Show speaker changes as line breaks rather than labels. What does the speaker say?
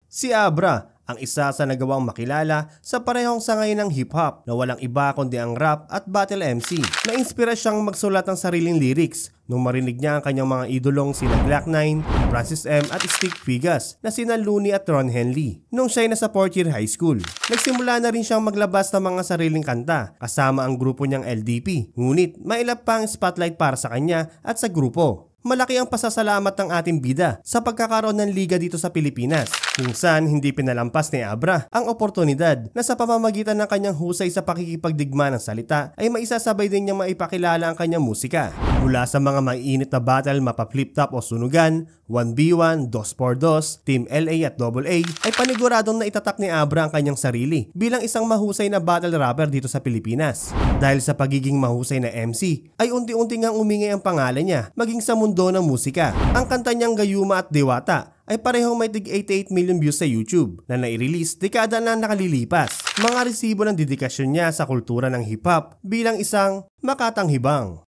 Si Abra, ang isa sa nagawang makilala sa parehong sangay ng hip-hop na walang iba kundi ang rap at battle MC. Naiinspira siyang magsulat ng sariling lyrics nung marinig niya ang kanyang mga idolong sina Glock 9, Francis M at Stick Figas na sina Looney at Ron Henley nung siya'y nasa 4th year high school. Nagsimula na rin siyang maglabas ng mga sariling kanta kasama ang grupo niyang LDP, ngunit mailap pa ang spotlight para sa kanya at sa grupo. Malaki ang pasasalamat ng ating bida sa pagkakaroon ng liga dito sa Pilipinas, kung saan hindi pinalampas ni Abra ang oportunidad na sa pamamagitan ng kanyang husay sa pakikipagdigma ng salita ay maisasabay din niyang maipakilala ang kanyang musika. Mula sa mga maiinit na battle mapa-flip-top o sunugan, 1v1, 2x2, Team LA at AA ay paniguradong naitatak ni Abra ang kanyang sarili bilang isang mahusay na battle rapper dito sa Pilipinas. Dahil sa pagiging mahusay na MC ay unti-unti ngang umingay ang pangalan niya maging sa mundo ng musika. Ang kanta niyang Gayuma at Diwata ay parehong may tig 88 million views sa YouTube na nai-release dekada na nakalilipas. Mga resibo ng dedikasyon niya sa kultura ng hip-hop bilang isang makatanghibang.